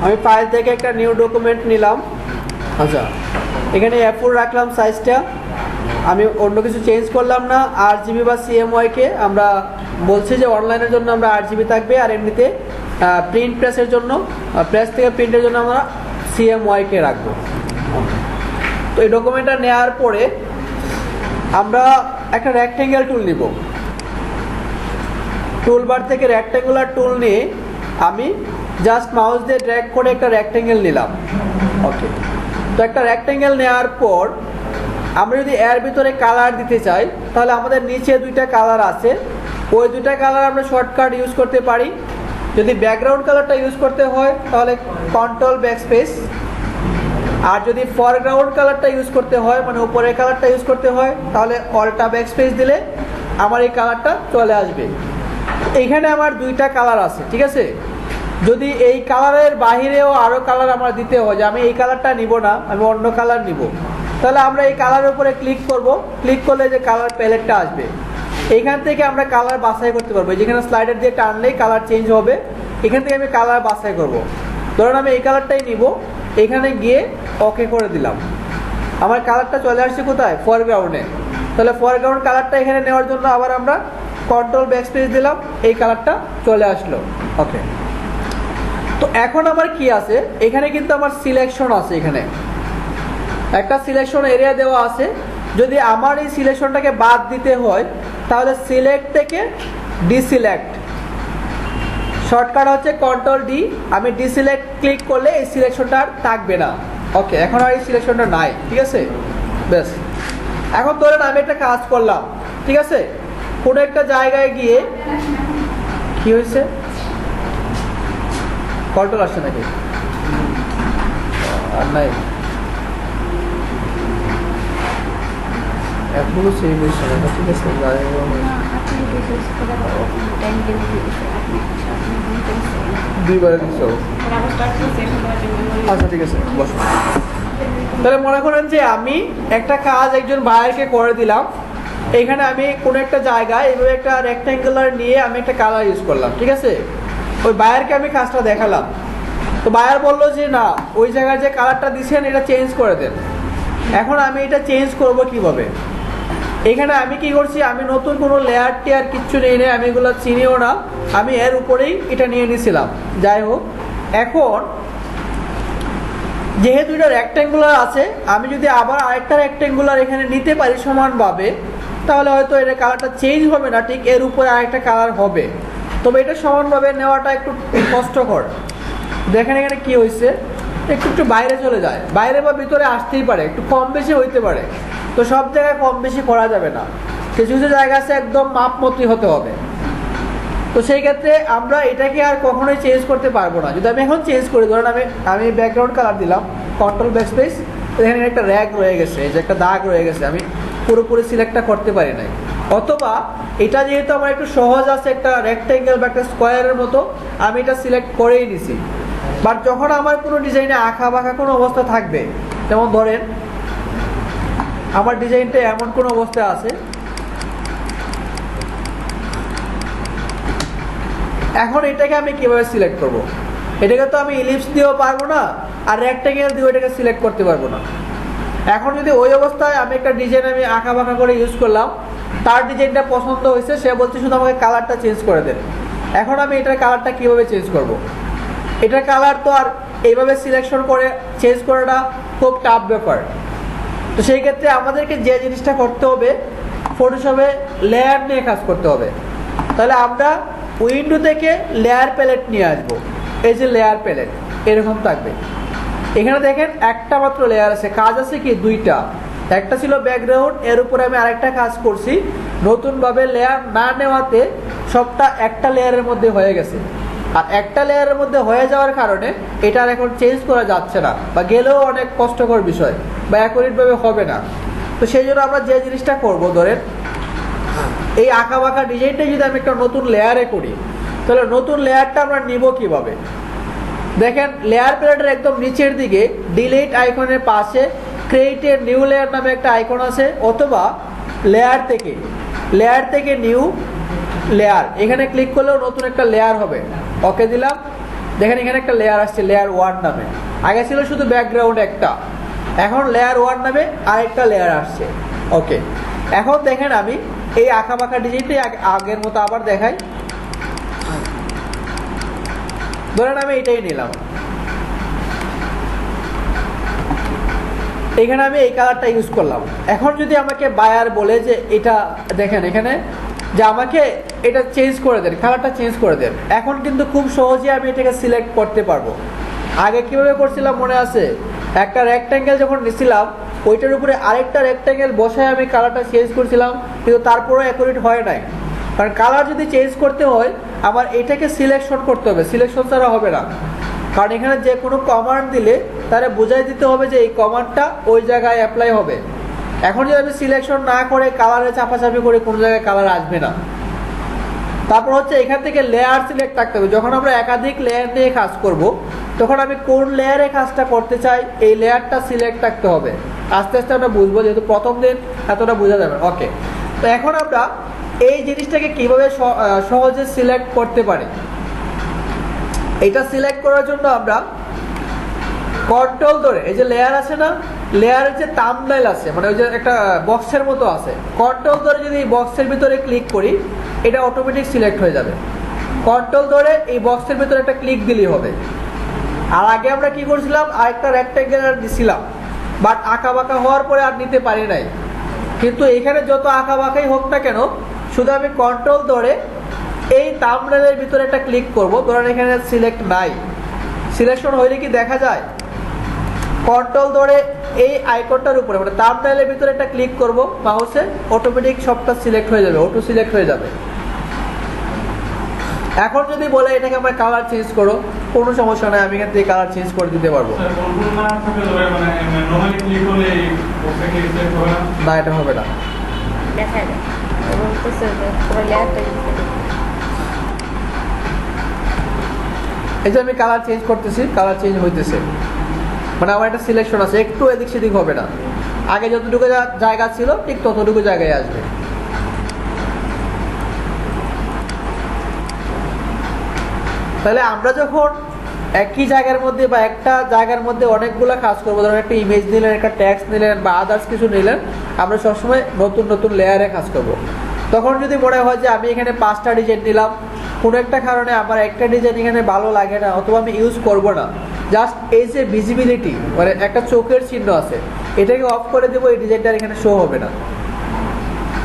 আমি ফাইল থেকে একটা নিউ ডকুমেন্ট নিলাম। আচ্ছা, এখানে A4 রাখলাম সাইজটা। আমি অন্য কিছু চেঞ্জ করলাম না। RGB বা CMYK কে আমরা বলছি যে অনলাইনের জন্য আমরা RGB থাকবে, আর এমনিতে প্রিন্ট প্রেসের জন্য, প্রেস থেকে প্রিন্টের জন্য আমরা CMYK রাখবো। তো এই ডকুমেন্টটা নেওয়ার পরে আমরা একটা রেক্ট্যাঙ্গেল টুল নিব। টুলবার থেকে রেক্ট্যাঙ্গুলার টুল নিয়ে আমি জাস্ট মাউস দিয়ে ড্র্যাগ করে একটা রেক্ট্যাঙ্গেল নিলাম। ওকে, তো একটা রেক্ট্যাঙ্গেল নেওয়ার পর আমরা যদি এর ভিতরে কালার দিতে চাই, তাহলে আমাদের নিচে দুইটা কালার আছে, ওই দুইটা কালার আমরা শর্টকাট ইউজ করতে পারি। যদি ব্যাকগ্রাউন্ড কালারটা ইউজ করতে হয় তাহলে কন্ট্রোল ব্যাকস্পেস, আর যদি ফরগ্রাউন্ড কালারটা ইউজ করতে হয়, মানে উপরের কালারটা ইউজ করতে হয়, তাহলে অল্টা ব্যাকস্পেস দিলে আমার এই কালারটা চলে আসবে। এইখানে আমার দুইটা কালার আছে, ঠিক আছে। যদি এই কালারের বাহিরেও আরও কালার আমার দিতে হয়, যে আমি এই কালারটা নিব না, আমি অন্য কালার নিব, তাহলে আমরা এই কালারের উপরে ক্লিক করব। ক্লিক করলে যে কালার প্যালেটটা আসবে, এইখান থেকে আমরা কালার বাছাই করতে পারবো। যেখানে স্লাইডার দিয়ে টানলেই কালার চেঞ্জ হবে, এখান থেকে আমি কালার বাছাই করব। ধরুন আমি এই কালারটাই নিব, এখানে গিয়ে ওকে করে দিলাম, আমার কালারটা চলে আসছে কোথায়, ফরগ্রাউন্ডে। তাহলে ফরগ্রাউন্ড কালারটা এখানে নেওয়ার জন্য আবার আমরা কন্ট্রোল ব্যাকস্পেস দিলাম, এই কালারটা চলে আসলো। ওকে, তো এখন আমার কি আছে, এখানে কিন্তু আমার সিলেকশন আছে, এখানে একটা সিলেকশন এরিয়া দেওয়া আছে। যদি আমার এই সিলেকশনটাকে বাদ দিতে হয় তাহলে সিলেক্ট থেকে ডিসিলেক্ট, শর্টকাট হচ্ছে কন্ট্রোল ডি। আমি ডিসিলেক্ট ক্লিক করলে এই সিলেকশনটা আর থাকবে না। ওকে, এখন আর এই সিলেকশনটা নাই, ঠিক আছে। বেশ, এখন ধরেন আমি একটা কাজ করলাম, ঠিক আছে, কোনো একটা জায়গায় গিয়ে কি হয়েছে, কন্ট্রোল আসছে নাকি আর নাই, এখনো সেই হয়েছে না, ঠিক আছে। দুইবারে দিচ্ছো, আচ্ছা ঠিক আছে, বসো। তাহলে মনে করেন যে আমি একটা কাজ একজন বায়ারকে করে দিলাম। এখানে আমি কোনো একটা জায়গায় এইভাবে একটা রেক্ট্যাঙ্গুলার নিয়ে আমি একটা কালার ইউজ করলাম, ঠিক আছে। ওই বায়ারকে আমি কাজটা দেখালাম, তো বায়ার বললো যে না, ওই জায়গায় যে কালারটা দিচ্ছেন এটা চেঞ্জ করে দেন। এখন আমি এটা চেঞ্জ করব কিভাবে? এখানে আমি কি করছি, আমি নতুন কোনো লেয়ার টেয়ার কিচ্ছু নেই, আমি এগুলো চিনিও না, আমি এর উপরেই এটা নিয়ে নিয়েছিলাম। যাই হোক, এখন যেহেতু এটা রেক্ট্যাঙ্গুলার আছে, আমি যদি আবার আরেকটা রেক্ট্যাঙ্গুলার এখানে নিতে পারি সমানভাবে, তাহলে হয়তো এটা কালারটা চেঞ্জ হবে না, ঠিক এর উপরে আরেকটা কালার হবে। তবে এটা সমানভাবে নেওয়াটা একটু কষ্টকর। দেখেন এখানে কি হয়েছে, একটু একটু বাইরে চলে যায়, বাইরে বা ভিতরে আসতেই পারে, একটু কম বেশি হইতে পারে। তো সব জায়গায় কম বেশি করা যাবে না, কিছু কিছু জায়গা আছে একদম মাপ মতোই হতে হবে। তো সেই ক্ষেত্রে আমরা এটাকে আর কখনোই চেঞ্জ করতে পারবো না। যদি আমি এখন চেঞ্জ করি, ধরেন আমি ব্যাকগ্রাউন্ড কালার দিলাম, কন্ট্রোল ব্যাকস্পেস, এখানে একটা র্যাগ রয়ে গেছে, এই যে একটা দাগ রয়ে গেছে, আমি পুরোপুরি সিলেক্টটা করতে পারি নাই। অথবা এটা যেহেতু আমার একটু সহজ আছে, একটা রেক্ট্যাঙ্গেল বা একটা স্কোয়ারের মতো, আমি এটা সিলেক্ট করেই নিছি। বাট যখন আমার কোনো ডিজাইনে আঁকা বাঁকা কোনো অবস্থা থাকবে, যেমন ধরেন আমার ডিজাইনটা এমন কোনো অবস্থা আছে, এখন এটাকে আমি কিভাবে সিলেক্ট করব? এটাকে তো আমি ইলিপস দিয়েও পারবো না, আর রেক্ট্যাঙ্গেল দিয়েও এটাকে সিলেক্ট করতে পারবো না। এখন যদি ওই অবস্থায় আমি একটা ডিজাইন আমি আঁকা বাঁকা করে ইউজ করলাম, তার ডিজাইনটা পছন্দ হয়েছে, সে বলছে শুধু আমাকে কালারটা চেঞ্জ করে দেন। এখন আমি এটার কালারটা কিভাবে চেঞ্জ করব? এটার কালার তো আর এইভাবে সিলেকশন করে চেঞ্জ করাটা খুব টাফ ব্যাপার। তো সেই ক্ষেত্রে আমাদেরকে যে জিনিসটা করতে হবে, ফটোশপে লেয়ার নিয়ে কাজ করতে হবে। তাহলে আমরা উইন্ডো থেকে লেয়ার প্যালেট নিয়ে আসবো। এই যে লেয়ার প্যালেট এরকম থাকবে, এখানে দেখেন একটা মাত্র লেয়ার আছে, কাজ আছে কি দুইটা। একটা ছিল ব্যাকগ্রাউন্ড, এর উপরে আমি আরেকটা কাজ করছি, নতুনভাবে লেয়ার না নেওয়াতে সবটা একটা লেয়ারের মধ্যে হয়ে গেছে। আর একটা লেয়ারের মধ্যে হয়ে যাওয়ার কারণে এটা এখন চেঞ্জ করা যাচ্ছে না, বা গেলেও অনেক কষ্টকর বিষয়, বা অ্যাকুরেটভাবে হবে না। তো সেই জন্য আমরা যে জিনিসটা করবো, ধরেন এই আঁকা বাঁকা ডিজাইনটা যদি আমি একটা নতুন লেয়ারে করি, তাহলে নতুন লেয়ারটা আমরা নিব কিভাবে? দেখেন লেয়ার প্যালেটের একদম নিচের দিকে ডিলিট আইকনের পাশে ক্রিয়েট এ নিউ লেয়ার নামে একটা আইকন আছে, অথবা লেয়ার থেকে নিউ লেয়ার, এখানে ক্লিক করলেও নতুন একটা লেয়ার হবে। ওকে দিলাম, দেখেন এখানে একটা লেয়ার আসছে লেয়ার 1 নামে। আগে ছিল শুধু ব্যাকগ্রাউন্ড একটা, এখন লেয়ার 1 নামে আরেকটা লেয়ার আসছে। ওকে, এখন দেখেন আমি এই আঁকা বাঁকা ডিজাইনটাই আগের মতো আবার দেখাই। ধরেন আমি এটাই নিলাম, এখানে আমি এই কালারটা ইউজ করলাম। এখন যদি আমাকে বায়ার বলে যে এটা দেখেন এখানে যে আমাকে এটা চেঞ্জ করে দেন, কালারটা চেঞ্জ করে দেন, এখন কিন্তু খুব সহজে আমি এটাকে সিলেক্ট করতে পারবো। আগে কিভাবে করছিলাম মনে আছে? একটা রেক্ট্যাঙ্গেল যখন নিছিলাম ওইটার উপরে আরেকটা রেক্ট্যাঙ্গেল বসায় আমি কালারটা চেঞ্জ করছিলাম, কিন্তু তারপরেও অ্যাকুরেট হয় নাই। কারণ কালার যদি চেঞ্জ করতে হয় আমার এটাকে সিলেকশন করতে হবে, সিলেকশন ছাড়া হবে না। কারণ এখানে যে কোনো কমান্ড দিলে তারা বোঝাই দিতে হবে যে এই কমান্ডটা ওই জায়গায় অ্যাপ্লাই হবে। এখন যদি আমি সিলেকশন না করে কালারে চাপাচাপি করে কোনো জায়গায় কালার আসবে না। তারপর হচ্ছে এখান থেকে লেয়ার সিলেক্ট থাকতে হবে। যখন আমরা একাধিক লেয়ার নিয়ে কাজ করব তখন আমি কোন লেয়ারে কাজটা করতে চাই এই লেয়ারটা সিলেক্ট থাকতে হবে। আস্তে আস্তে আমরা বুঝবো, যেহেতু প্রথম দিন এতটা বোঝা যাবে। ওকে, তো এখন আমরা এই জিনিসটাকে কিভাবে সহজে সিলেক্ট করতে পারি, এটা সিলেক্ট করার জন্য আমরা কন্ট্রোল ধরে এই যে লেয়ার আছে না, লেয়ারের যে থাম্বনেইল আছে মানে ওই যে একটা বক্সের মতো আছে, কন্ট্রোল ধরে যদি এই বক্সের ভিতরে ক্লিক করি এটা অটোমেটিক সিলেক্ট হয়ে যাবে। কন্ট্রোল ধরে এই বক্সের ভিতরে একটা ক্লিক দিলেই হবে। আর আগে আমরা কি করছিলাম, আরেকটা রেক্ট্যাঙ্গেল দিছিলাম, বাট আঁকা বাঁকা হওয়ার পরে আর নিতে পারি নাই। কিন্তু এখানে যত আঁকা বাঁকাই হোক না কেন, শুধু আমি কন্ট্রোল ধরে এই থাম্বনেইলের ভিতরে একটা ক্লিক করব। ধরেন এখানে সিলেক্ট নাই, সিলেকশন হইলে কি দেখা যায়? কন্ট্রোল ধরে এই আইকনটার উপরে মানে থাম্বনেইলের ভিতরে একটা ক্লিক করব মাউসে, অটোমেটিক সবটা সিলেক্ট হয়ে যাবে, অটো সিলেক্ট হয়ে যাবে। এখন যদি বলে এটাকে আমার কালার চেঞ্জ করো, কোনো সমস্যা নাই, আমি এখান থেকে কালার চেঞ্জ করে দিতে পারবো। না, এটা হবে না। এই যে আমি কালার চেঞ্জ করতেছি, কালার চেঞ্জ হইতেছে, মানে আমার একটা সিলেকশন আছে, একটু এদিক সেদিক হবে না। আগে যতটুকু জায়গা ছিল ঠিক ততটুকু জায়গায় আসবে। তাহলে আমরা যখন একই জায়গার মধ্যে বা একটা জায়গার মধ্যে অনেকগুলো কাজ করবো, ধরুন একটা ইমেজ নিলেন, একটা টেক্সট নিলেন বা আদার্স কিছু নিলেন, আমরা সবসময় নতুন নতুন লেয়ারে কাজ করব। তখন যদি মনে হয় যে আমি এখানে 5টা ডিজাইন নিলাম, কোনো একটা কারণে আমার একটা ডিজাইন এখানে ভালো লাগে না অথবা আমি ইউজ করব না, জাস্ট এই যে ভিজিবিলিটি মানে একটা চোখের চিহ্ন আছে এটাকে অফ করে দেবো, এই ডিজাইনটা এখানে শো হবে না।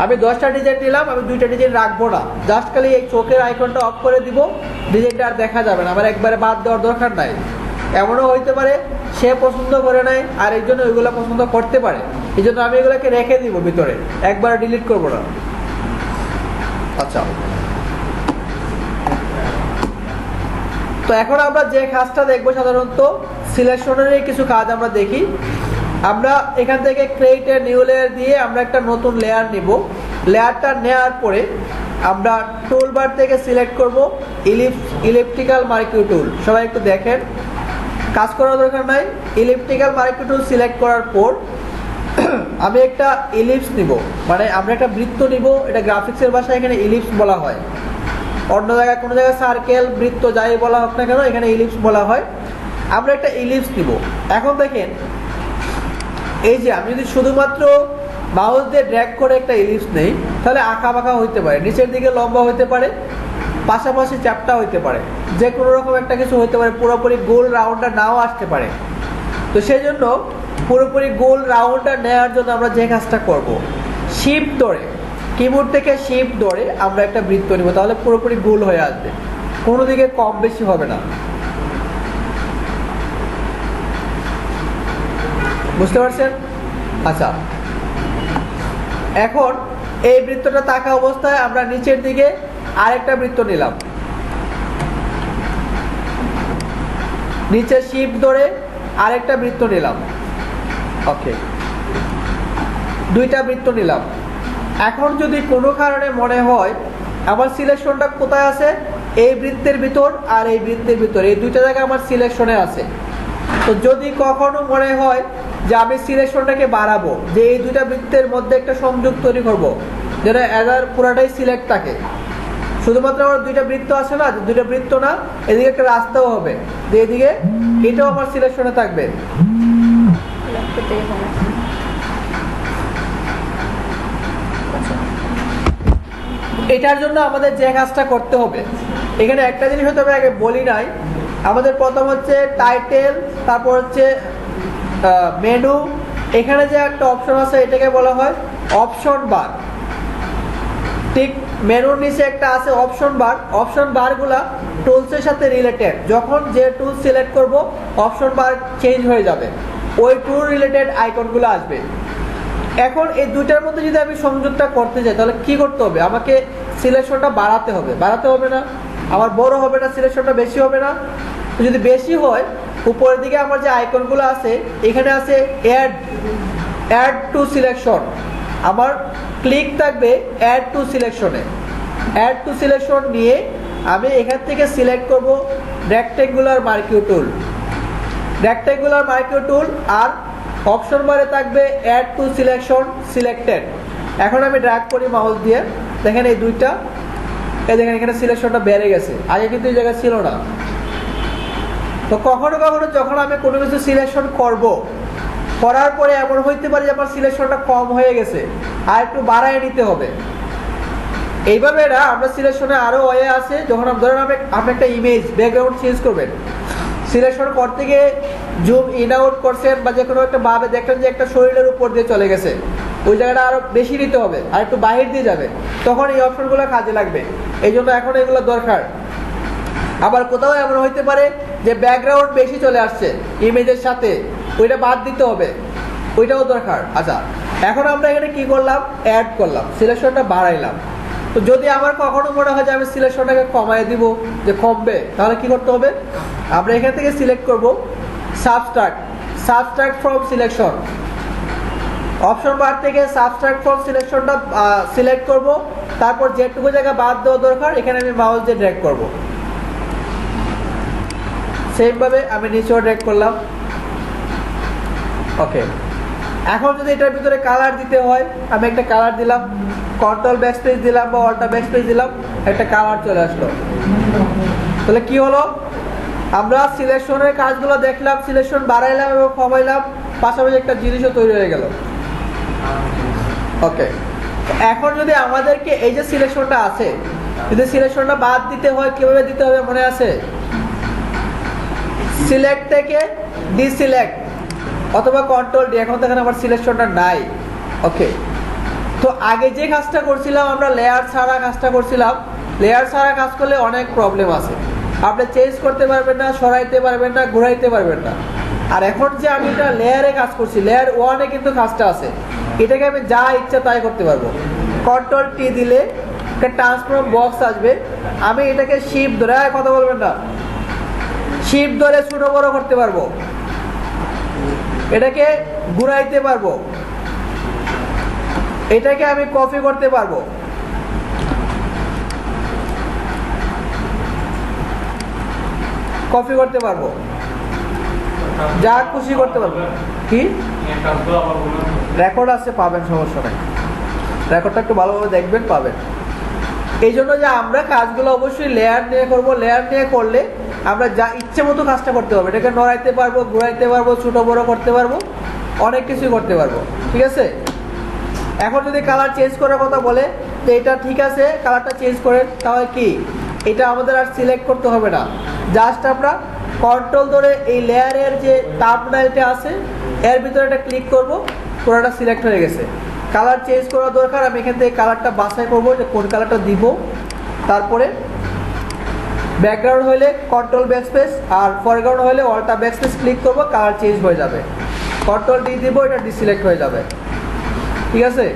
আমি 10টা ডিজাইন নিলাম, আমি 2টা ডিজাইন রাখবো না, জাস্ট খালি এই চোখের আইকনটা অফ করে দিব, ডিজাইনটা আর দেখা যাবে না, আমার একবারে বাদ দেওয়ার দরকার নাই। এমনও হইতে পারে সে পছন্দ করে নাই আর এই জন্য ওইগুলো পছন্দ করতে পারে, এই জন্য আমি এগুলোকে রেখে দিব ভিতরে, একবারে ডিলিট করবো না। আচ্ছা, তো এখন আমরা যে কাজটা দেখবো সাধারণত সিলেকশনেরই কিছু কাজ আমরা দেখি। আমরা এখান থেকে ক্রিয়েট এ নিউ লেয়ার দিয়ে আমরা একটা নতুন লেয়ার নিব। লেয়ারটা নেওয়ার পরে আমরা টুলবার থেকে সিলেক্ট করব ইলিপ্টিক্যাল মার্কিউ টুল। সবাই একটু দেখেন, কাজ করার দরকার নাই। ইলিপ্টিক্যাল মার্কিউ টুল সিলেক্ট করার পর আমি একটা ইলিপস নিব, মানে আমরা একটা বৃত্ত নিব। এটা গ্রাফিক্সের ভাষায় এখানে ইলিপস বলা হয়, অন্য জায়গায় কোনো জায়গায় সার্কেল বৃত্ত যাই বলা হোক না কেন এখানে ইলিপস বলা হয়। আমরা একটা ইলিপস নিব। এখন দেখেন এই যে আমি যদি শুধুমাত্র মাউস দিয়ে ড্র্যাগ করে একটা ইলিপস নেই তাহলে আঁকা বাঁকা হইতে পারে, নিচের দিকে লম্বা হইতে পারে, পাশাপাশি চ্যাপ্টা হইতে পারে, যে কোনো রকম একটা কিছু হইতে পারে, পুরোপুরি গোল রাউন্ডটা নাও আসতে পারে। তো সেই জন্য পুরোপুরি গোল রাউন্ডটা নেওয়ার জন্য আমরা যে কাজটা করব, শিফট ধরে কিবোর্ড থেকে শিফট ধরে আমরা একটা বৃত্ত নিব, তাহলে পুরোপুরি গোল হয়ে আসবে, কোনো দিকে কম বেশি হবে না। বুঝতে পারছেন? আচ্ছা, এখন এই বৃত্তটা থাকা অবস্থায় আমরা নিচের দিকে আরেকটা বৃত্ত নিলাম, নিচে শিফট ধরে আরেকটা বৃত্ত নিলাম। ওকে, 2টা বৃত্ত নিলাম। এখন যদি কোনো কারণে মনে হয় আমার সিলেকশনটা কোথায় আছে, এই বৃত্তের ভিতর আর এই বৃত্তের ভিতর, এই 2টা জায়গা আমার সিলেকশনে আছে, তো যদি কখনো মনে হয় যে আমি সিলেকশনটাকে বাড়াবো, যে এই দুইটা বৃত্তের মধ্যে একটা সংযোগ তৈরি করব, যেটা এদার পুরাটাই সিলেক্ট থাকে, শুধুমাত্র আমার দুইটা বৃত্ত আছে না, দুইটা বৃত্ত না, এদিকে একটা রাস্তাও হবে, যে এদিকে এটাও আমার সিলেকশনে থাকবে। এটার জন্য আমাদের যে কাজটা করতে হবে, এখানে একটা জিনিস হতে হবে, আগে বলি নাই, আমাদের প্রথম হচ্ছে টাইটেল, তারপর হচ্ছে মেনু, এখানে যে একটা অপশন আছে এটাকে বলা হয় অপশন বার। ঠিক মেনুর নিচে একটা আছে অপশন বার। অপশন বারগুলা টুলসের সাথে রিলেটেড, যখন যে টুল সিলেক্ট করব অপশন বার চেঞ্জ হয়ে যাবে, ওই টুল রিলেটেড আইকনগুলো আসবে। এখন এই দুইটার মধ্যে যদি আমি সংযোগটা করতে চাই তাহলে কি করতে হবে, আমাকে সিলেকশনটা বাড়াতে হবে, বাড়াতে হবে না, আমার বড় হবে না, সিলেকশনটা বেশি হবে না। যদি বেশি হয়, উপরের দিকে আমার যে আইকনগুলো আছে এখানে আছে অ্যাড টু সিলেকশন, আমার ক্লিক থাকবে অ্যাড টু সিলেকশনে। অ্যাড টু সিলেকশন নিয়ে আমি এখান থেকে সিলেক্ট করব rectangular marquee tool, rectangular marquee tool, আর অপশন বারে থাকবে অ্যাড টু সিলেকশন সিলেক্টেড। এখন আমি ড্র্যাগ করি মাউস দিয়ে, দেখেন এই দুইটা, এই দেখেন এখানে সিলেকশনটা বেড়ে গেছে, আগে কিন্তু এই জায়গায় ছিল না। তো কখনো কখনো যখন আমি কোনো কিছু সিলেকশন করব, করার পরে এমন হইতে পারে যে আমার সিলেকশনটা কম হয়ে গেছে, আর একটু বাড়ায় নিতে হবে। এইভাবে না, আমরা সিলেকশনে আরও ওয়ে আছে, যখন ধরেন আপনি একটা ইমেজ ব্যাকগ্রাউন্ড চেঞ্জ করবেন, সিলেকশন করতে গিয়ে জুম ইন আউট করছেন বা যে কোনো একটা ভাবে দেখলেন যে একটা শরীরের উপর দিয়ে চলে গেছে, ওই জায়গাটা আরও বেশি নিতে হবে, আর একটু বাহির দিয়ে যাবে, তখন এই অপশনগুলো কাজে লাগবে। এই জন্য এখন এগুলো দরকার। আবার কোথাও এমন হইতে পারে যে ব্যাকগ্রাউন্ড বেশি চলে আসছে ইমেজের সাথে, ওইটা বাদ দিতে হবে, ওইটাও দরকার। আচ্ছা, এখন আমরা এখানে কি করলাম, অ্যাড করলাম, সিলেকশনটা বাড়াইলাম। তো যদি আমার কখনো মনে হয় যে আমি সিলেকশনটাকে কমায় দিব, যে কমবে, তাহলে কি করতে হবে, আমরা এখান থেকে সিলেক্ট করব সাবস্ট্রাক্ট ফ্রম সিলেকশন। অপশন বার থেকে সাবস্ট্রাক্ট ফ্রম সিলেকশনটা সিলেক্ট করব, তারপর যেটুকু জায়গা বাদ দেওয়া দরকার এখানে আমি মাউস দিয়ে ড্র্যাগ করব। সেম ভাবে আমি নিচেও ড্র্যাগ করলাম। ওকে, এখন যদি এটার ভিতরে কালার দিতে হয়, আমি একটা কালার দিলাম, কন্ট্রোল ব্যাকস্পেস দিলাম বা অল্টা ব্যাকস্পেস দিলাম, একটা কালার চলে আসলো। তাহলে কি হলো, আমরা সিলেকশনের কাজগুলো দেখলাম, সিলেকশন বাড়াইলাম এবং কমাইলাম, পাশাপাশি একটা জিনিসও তৈরি হয়ে গেল। ওকে, এখন যদি আমাদেরকে এই যে সিলেকশনটা আছে, যদি সিলেকশনটা বাদ দিতে হয়, কিভাবে দিতে হবে মনে আছে, সিলেক্ট থেকে ডিসিলেক্ট অথবা কন্ট্রোল ডি। এখন দেখেন আমার সিলেকশনটা নাই। ওকে, তো আগে যে কাজটা করছিলাম আমরা লেয়ার ছাড়া কাজটা করছিলাম, লেয়ার ছাড়া কাজ করলে অনেক প্রবলেম আছে, আপনি চেঞ্জ করতে পারবেন না, সরাইতে পারবেন না, ঘুরাইতে পারবেন না। আর এখন যে আমি এটা লেয়ারে কাজ করছি, লেয়ার ওয়ানে কিন্তু কাজটা আছে, এটাকে আমি যা ইচ্ছা তাই করতে পারবো। কন্ট্রোল টি দিলে একটা ট্রান্সফর্ম বক্স আসবে, আমি এটাকে শিফট ধরে, কথা বলবেন না, শিফট ধরে ছোট বড় করতে পারবো, এটাকে ঘুরাইতে পারবো, এটাকে আমি কপি করতে পারবো, কপি করতে পারবো, যা খুশি করতে পারবো। কি রেকর্ড আছে, পাবেন, সমস্যা নাই, রেকর্ডটা একটু ভালোভাবে দেখবেন, পাবেন। এই জন্য যে আমরা কাজগুলো অবশ্যই লেয়ার নিয়ে করব, লেয়ার নিয়ে করলে আমরা যা ইচ্ছে মতো কাজটা করতে পারবো, এটাকে নড়াইতে পারবো, ঘুরাইতে পারবো, ছোট বড় করতে পারবো, অনেক কিছুই করতে পারবো। ঠিক আছে, এখন যদি কালার চেঞ্জ করার কথা বলে যে এটা ঠিক আছে, কালারটা চেঞ্জ করেন, তাহলে কি এটা আমাদের আর সিলেক্ট করতে হবে না, জাস্ট আমরা কন্ট্রোল ধরে এই লেয়ারের যে থাম্বনেইলটা আছে এর ভিতরে একটা ক্লিক করব, পুরোটা সিলেক্ট হয়ে গেছে। কালার চেঞ্জ করা দরকার, আমি এখান থেকে কালারটা বাছাই করবো যে কোন কালারটা দিব, তারপরে ব্যাকগ্রাউন্ড হলে কন্ট্রোল ব্যাকস্পেস, আর ফরগ্রাউন্ড হলে অল্টা ব্যাকস্পেস ক্লিক করবো, কালার চেঞ্জ হয়ে যাবে। কন্ট্রোল ডি দিব, এটা ডিসিলেক্ট হয়ে যাবে। ঠিক আছে।